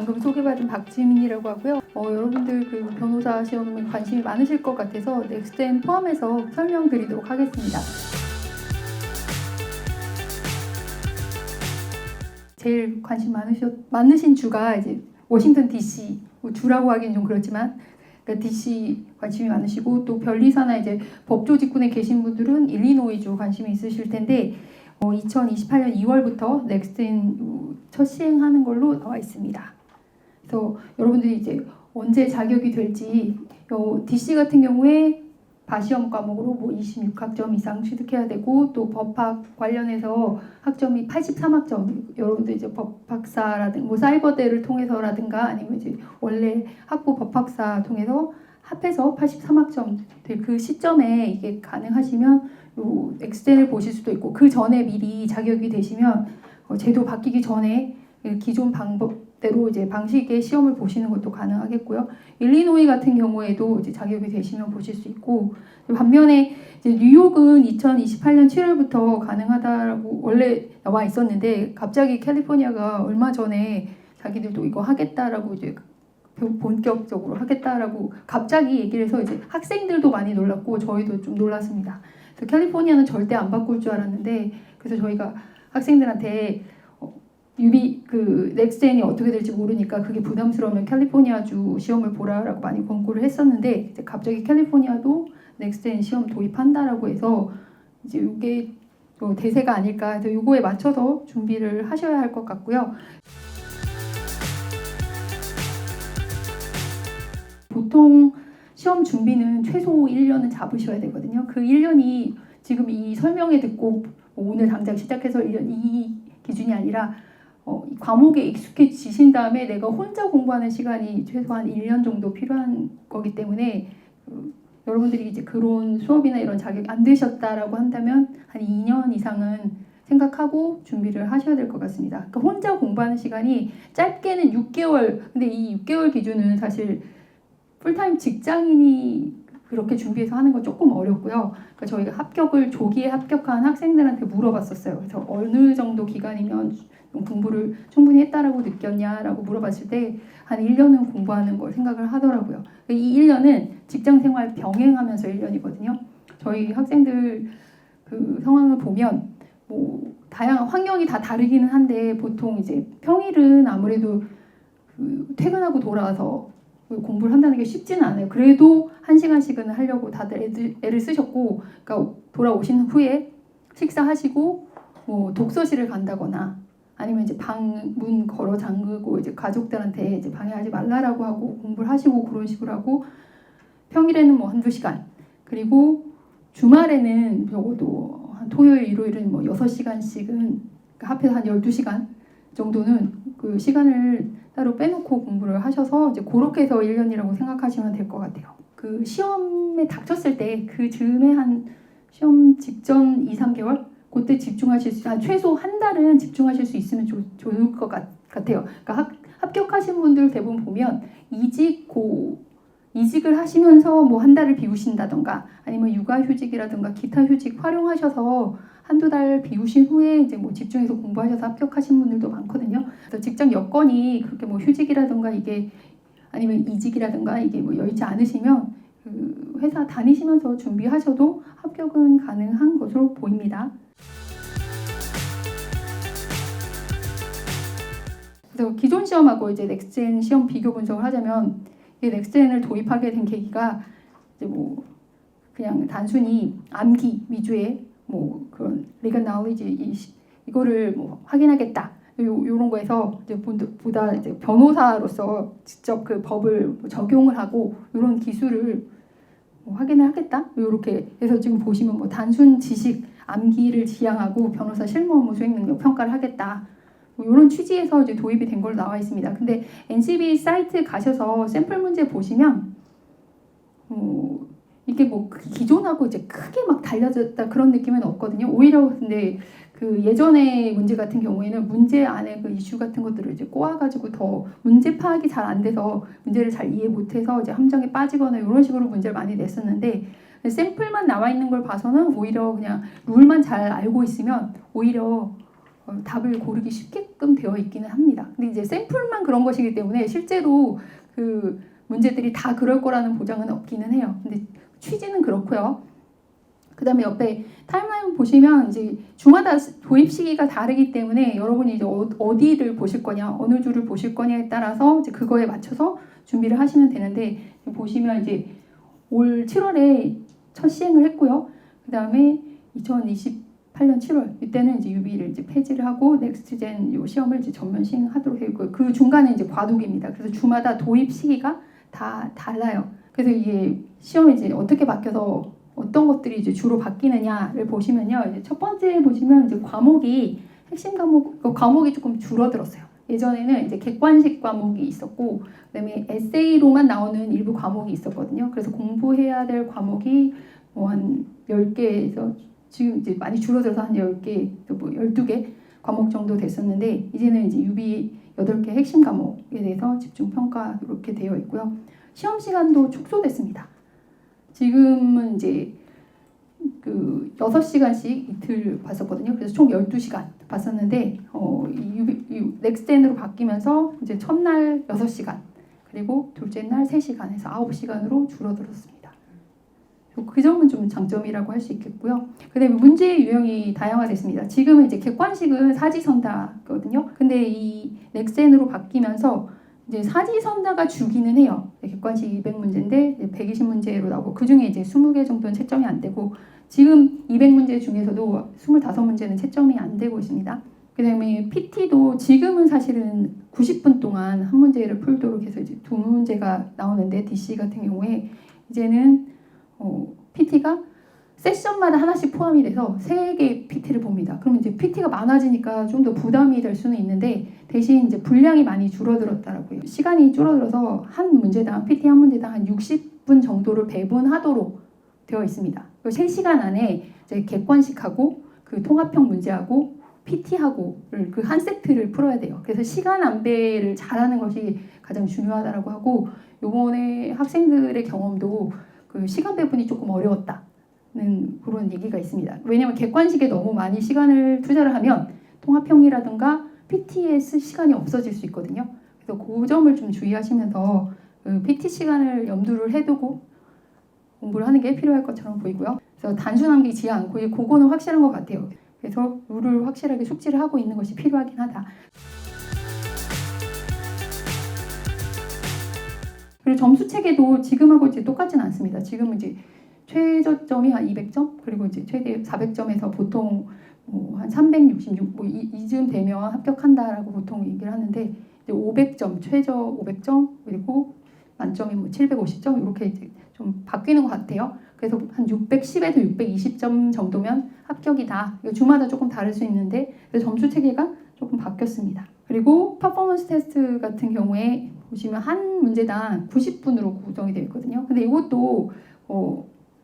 방금 소개받은 박지민이라고 하고요. 여러분들 그 변호사 시험에 관심이 많으실 것 같아서 넥스텐 포함해서 설명드리도록 하겠습니다. 제일 관심 많으신 주가 이제 워싱턴 DC, 주라고 하기엔 좀 그렇지만 그러니까 DC 관심이 많으시고, 또 변리사나 이제 법조직군에 계신 분들은 일리노이주 관심이 있으실 텐데 2028년 2월부터 넥스텐 첫 시행하는 걸로 나와 있습니다. 그래서 여러분들이 이제 언제 자격이 될지, DC 같은 경우에 바시험 과목으로 26학점 이상 취득해야 되고, 또 법학 관련해서 학점이 83학점, 여러분들 이제 법학사라든가 사이버대를 통해서라든가 아니면 이제 원래 학부 법학사 통해서 합해서 83학점 될 그 시점에 이게 가능하시면 요 넥스텐을 보실 수도 있고, 그 전에 미리 자격이 되시면 제도 바뀌기 전에 기존 방법대로 이제 방식의 시험을 보시는 것도 가능하겠고요. 일리노이 같은 경우에도 이제 자격이 되시면 보실 수 있고, 반면에 이제 뉴욕은 2028년 7월부터 가능하다라고 원래 나와 있었는데, 갑자기 캘리포니아가 얼마 전에 자기들도 이거 하겠다라고 이제 본격적으로 하겠다라고 갑자기 얘기를 해서 이제 학생들도 많이 놀랐고 저희도 좀 놀랐습니다. 그래서 캘리포니아는 절대 안 바꿀 줄 알았는데, 그래서 저희가 학생들한테 넥스텐이 어떻게 될지 모르니까 그게 부담스러우면 캘리포니아주 시험을 보라라고 많이 권고를 했었는데, 이제 갑자기 캘리포니아도 넥스텐 시험 도입한다라고 해서 이제 이게 대세가 아닐까 해서 이거에 맞춰서 준비를 하셔야 할 것 같고요. 보통 시험 준비는 최소 1년은 잡으셔야 되거든요. 그 1년이 지금 이 설명회 듣고 오늘 당장 시작해서 1년 이 기준이 아니라 과목에 익숙해지신 다음에 내가 혼자 공부하는 시간이 최소한 1년 정도 필요한 거기 때문에 여러분들이 이제 그런 수업이나 이런 자격이 안 되셨다라고 한다면 한 2년 이상은 생각하고 준비를 하셔야 될 것 같습니다. 그러니까 혼자 공부하는 시간이 짧게는 6개월, 근데 이 6개월 기준은 사실 풀타임 직장인이 그렇게 준비해서 하는 건 조금 어렵고요. 그러니까 저희가 조기에 합격한 학생들한테 물어봤었어요. 그래서 어느 정도 기간이면 공부를 충분히 했다라고 느꼈냐라고 물어봤을 때 한 1년은 공부하는 걸 생각을 하더라고요. 이 1년은 직장 생활 병행하면서 1년이거든요. 저희 학생들 그 상황을 보면 다양한 환경이 다 다르기는 한데, 보통 이제 평일은 아무래도 퇴근하고 돌아와서 공부를 한다는 게 쉽지는 않아요. 그래도 1시간씩은 하려고 다들 애를 쓰셨고, 그러니까 돌아오신 후에 식사하시고 독서실을 간다거나 아니면 이제 문 걸어 잠그고 이제 가족들한테 이제 방해하지 말라라고 하고 공부를 하시고 그런 식으로 하고, 평일에는 한두 시간, 그리고 주말에는 적어도 한 토요일, 일요일은 6시간씩은, 그러니까 합해서 한 12시간 정도는 그 시간을 따로 빼놓고 공부를 하셔서 이제 그렇게 해서 1년이라고 생각하시면 될 것 같아요. 그 시험에 닥쳤을 때 그 즈음에 한 시험 직전 2, 3개월 그때 집중하실 수, 최소 한 달은 집중하실 수 있으면 좋을 것 같아요. 그러니까 합격하신 분들 대부분 보면 이직을 하시면서 한 달을 비우신다던가 아니면 육아휴직이라든가 기타 휴직 활용하셔서 한두 달 비우신 후에 이제 집중해서 공부하셔서 합격하신 분들도 많거든요. 그래서 직장 여건이 그렇게 휴직이라든가 이게 아니면 이직이라든가 이게 여의치 않으시면 그 회사 다니시면서 준비하셔도 합격은 가능한 것으로 보입니다. 그래서 기존 시험하고 이제 넥스텐 시험 비교 분석을 하자면, 이 넥스텐을 도입하게 된 계기가 이제 그냥 단순히 암기 위주의 그런 legal knowledge 이거를 확인하겠다 요런 거에서 이제 보다 이제 변호사로서 직접 그 법을 적용을 하고 이런 기술을 확인을 하겠다 요렇게 해서 지금 보시면 단순 지식 암기를 지향하고 변호사 실무 업무 수행 능력 평가를 하겠다 이런 취지에서 이제 도입이 된 걸로 나와 있습니다. 근데 NCB 사이트 가셔서 샘플 문제 보시면 이게 기존하고 이제 크게 달라졌다 그런 느낌은 없거든요. 오히려 근데 그 예전의 문제 같은 경우에는 문제 안에 그 이슈 같은 것들을 이제 꼬아가지고 더 문제 파악이 잘 안 돼서 문제를 잘 이해 못해서 이제 함정에 빠지거나 이런 식으로 문제를 많이 냈었는데, 샘플만 나와 있는 걸 봐서는 오히려 그냥 룰만 잘 알고 있으면 오히려 답을 고르기 쉽게끔 되어 있기는 합니다. 근데 이제 샘플만 그런 것이기 때문에 실제로 그 문제들이 다 그럴 거라는 보장은 없기는 해요. 근데 취지는 그렇고요. 그 다음에 옆에 타임라인 보시면 이제 주마다 도입 시기가 다르기 때문에 여러분이 이제 어디를 보실 거냐, 어느 주를 보실 거냐에 따라서 이제 그거에 맞춰서 준비를 하시면 되는데, 보시면 이제 올 7월에 첫 시행을 했고요. 그 다음에 2028년 7월 이때는 이제 UB를 이제 폐지를 하고 넥스트젠 요 시험을 이제 전면 시행하도록 되어 있고요. 그 중간에 이제 과도기입니다. 그래서 주마다 도입 시기가 다 달라요. 그래서 이게 시험이 이제 어떻게 바뀌어서 어떤 것들이 이제 주로 바뀌느냐를 보시면요. 이제 첫 번째 보시면 이제 과목이 핵심 과목이 조금 줄어들었어요. 예전에는 이제 객관식 과목이 있었고, 그다음에 에세이로만 나오는 일부 과목이 있었거든요. 그래서 공부해야 될 과목이 뭐 한 10개에서 지금 이제 많이 줄어들어서 한 10개, 또 뭐 12개 과목 정도 됐었는데, 이제는 이제 UB 8개 핵심 과목에 대해서 집중 평가 이렇게 되어 있고요. 시험 시간도 축소됐습니다. 지금은 이제 그 6시간씩 이틀 봤었거든요. 그래서 총 12시간 봤었는데 이 넥스텐으로 바뀌면서 이제 첫날 6시간 그리고 둘째 날 3시간에서 9시간으로 줄어들었습니다. 그 점은 좀 장점이라고 할 수 있겠고요. 그다음에 문제 유형이 다양화됐습니다. 지금은 이제 객관식은 사지선다거든요. 근데 이 넥센으로 바뀌면서 이제 사지선다가 주기는 해요. 객관식 200문제인데 120문제로 나오고 그 중에 이제 20개 정도는 채점이 안 되고 지금 200문제 중에서도 25문제는 채점이 안 되고 있습니다. 그다음에 PT도 지금은 사실은 90분 동안 한 문제를 풀도록 해서 이제 2문제가 나오는데 DC 같은 경우에 이제는 PT가 세션마다 하나씩 포함이 돼서 3개 PT를 봅니다. 그러면 이제 PT가 많아지니까 좀 더 부담이 될 수는 있는데 대신 이제 분량이 많이 줄어들었다라고요. 시간이 줄어들어서 한 문제당 PT 한 문제당 한 60분 정도를 배분하도록 되어 있습니다. 3시간 안에 이제 객관식하고 그 통합형 문제하고 PT하고를 그 한 세트를 풀어야 돼요. 그래서 시간 안배를 잘하는 것이 가장 중요하다라고 하고 요번에 학생들의 경험도 그 시간 배분이 조금 어려웠다는 그런 얘기가 있습니다. 왜냐하면 객관식에 너무 많이 시간을 투자를 하면 통합형이라든가 PT에 쓸 시간이 없어질 수 있거든요. 그래서 그 점을 좀 주의하시면서 그 PT 시간을 염두를 해두고 공부를 하는 게 필요할 것처럼 보이고요. 그래서 단순함기지 않고 그거는 확실한 것 같아요. 그래서 룰을 확실하게 숙지를 하고 있는 것이 필요하긴 하다. 그리고 점수 체계도 지금하고 이제 똑같지는 않습니다. 지금은 이제 최저점이 한 200점, 그리고 이제 최대 400점에서 보통 한 366, 이쯤 되면 합격한다라고 보통 얘기를 하는데 이제 500점, 최저 500점, 그리고 만점이 750점 이렇게 이제 좀 바뀌는 것 같아요. 그래서 한 610에서 620점 정도면 합격이다. 주마다 조금 다를 수 있는데 그래서 점수 체계가 조금 바뀌었습니다. 그리고 퍼포먼스 테스트 같은 경우에 보시면 한 문제당 90분으로 구성이 되어 있거든요. 근데 이것도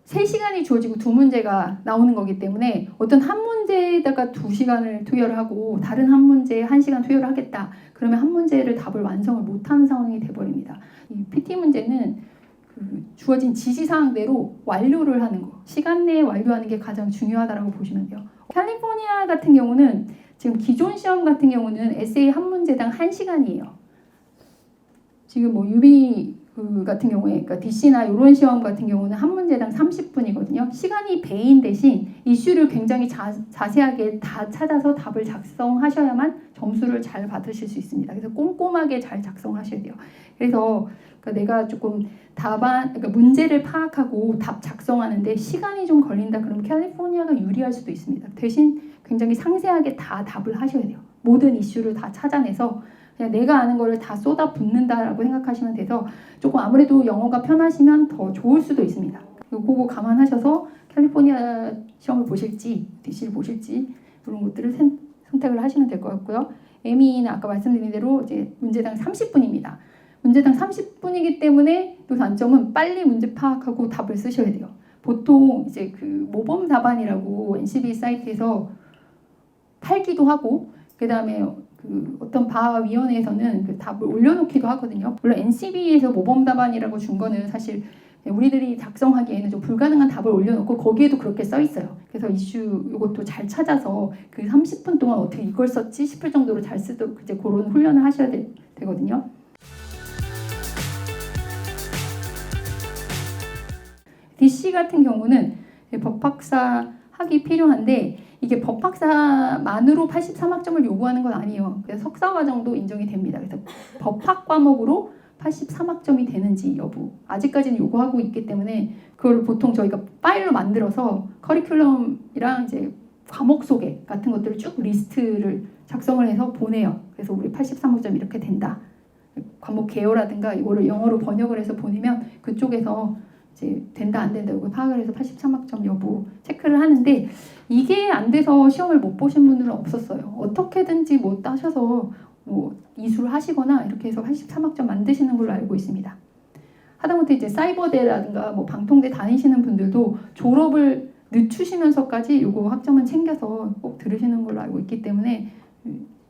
3시간이 주어지고 2문제가 나오는 거기 때문에 어떤 한 문제에다가 2시간을 투여를 하고 다른 한 문제에 1시간 투여를 하겠다. 그러면 한 문제를 답을 완성을 못하는 상황이 돼버립니다. 이 PT 문제는 그 주어진 지시사항대로 완료를 하는 거, 시간 내에 완료하는 게 가장 중요하다고 보시면 돼요. 캘리포니아 같은 경우는 지금 기존 시험 같은 경우는 에세이 한 문제당 1시간이에요. 지금 UB 같은 경우에, 그러니까 DC나 이런 시험 같은 경우는 한 문제당 30분이거든요. 시간이 배인 대신 이슈를 굉장히 자세하게 다 찾아서 답을 작성하셔야만 점수를 잘 받으실 수 있습니다. 그래서 꼼꼼하게 잘 작성하셔야 돼요. 그래서 내가 조금 그러니까 문제를 파악하고 답 작성하는데 시간이 좀 걸린다 그러면 캘리포니아가 유리할 수도 있습니다. 대신 굉장히 상세하게 다 답을 하셔야 돼요. 모든 이슈를 다 찾아내서 그냥 내가 아는 거를 다 쏟아붓는다라고 생각하시면 돼서 조금 아무래도 영어가 편하시면 더 좋을 수도 있습니다. 그거 감안하셔서 캘리포니아 시험을 보실지 DC를 보실지 그런 것들을 선택을 하시면 될 것 같고요. ME는 아까 말씀드린 대로 이제 문제당 30분입니다. 문제당 30분이기 때문에 또 단점은 빨리 문제 파악하고 답을 쓰셔야 돼요. 보통 이제 그 모범 답안이라고 NCB 사이트에서 팔기도 하고 그 다음에 그 어떤 바위원회에서는 그 답을 올려놓기도 하거든요. 물론 NCB에서 모범 답안이라고 준 거는 사실 우리들이 작성하기에는 좀 불가능한 답을 올려놓고 거기에도 그렇게 써 있어요. 그래서 이슈 이것도 잘 찾아서 그 30분 동안 어떻게 이걸 썼지 싶을 정도로 잘 쓰도록 이제 그런 훈련을 하셔야 되거든요. DC 같은 경우는 법학사 학이 필요한데 이게 법학사만으로 83학점을 요구하는 건 아니에요. 그래서 석사과정도 인정이 됩니다. 그래서 법학 과목으로 83학점이 되는지 여부 아직까지는 요구하고 있기 때문에 그걸 보통 저희가 파일로 만들어서 커리큘럼이랑 이제 과목 소개 같은 것들을 쭉 리스트를 작성을 해서 보내요. 그래서 우리 83학점 이렇게 된다. 과목 개요라든가 이거를 영어로 번역을 해서 보내면 그쪽에서 이제 된다 안 된다 이거 파악을 해서 83학점 여부 체크를 하는데 이게 안 돼서 시험을 못 보신 분들은 없었어요. 어떻게든지 뭐 따셔서 뭐 이수를 하시거나 이렇게 해서 83학점 만드시는 걸로 알고 있습니다. 하다못해 이제 사이버대라든가 뭐 방통대 다니시는 분들도 졸업을 늦추시면서까지 요거 학점은 챙겨서 꼭 들으시는 걸로 알고 있기 때문에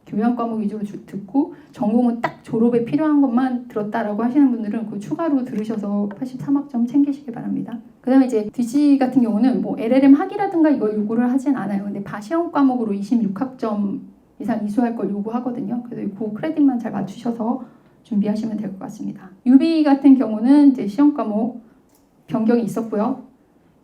교양 과목 위주로 듣고 전공은 딱 졸업에 필요한 것만 들었다라고 하시는 분들은 그 추가로 들으셔서 83학점 챙기시기 바랍니다. 그 다음에 이제 DC 같은 경우는 뭐 LLM 학이라든가 이걸 요구를 하진 않아요. 근데 시험 과목으로 26학점 이상 이수할 걸 요구하거든요. 그래서 그 크레딧만 잘 맞추셔서 준비하시면 될 것 같습니다. UB 같은 경우는 이제 시험 과목 변경이 있었고요.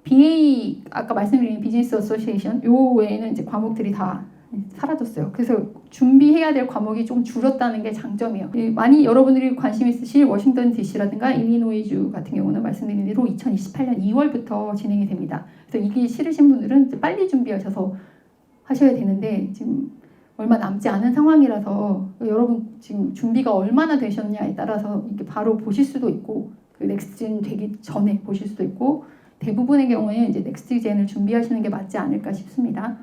BA 아까 말씀드린 비즈니스 어소시에이션 요 외에는 이제 과목들이 다 사라졌어요. 그래서 준비해야 될 과목이 좀 줄었다는 게 장점이에요. 많이 여러분들이 관심 있으실 워싱턴 DC라든가 일리노이주 같은 경우는 말씀드린 대로 2028년 2월부터 진행이 됩니다. 그래서 이게 싫으신 분들은 이제 빨리 준비하셔서 하셔야 되는데 지금 얼마 남지 않은 상황이라서 여러분 지금 준비가 얼마나 되셨냐에 따라서 이렇게 바로 보실 수도 있고 그 넥스트젠 되기 전에 보실 수도 있고 대부분의 경우에 이제 넥스트젠을 준비하시는 게 맞지 않을까 싶습니다.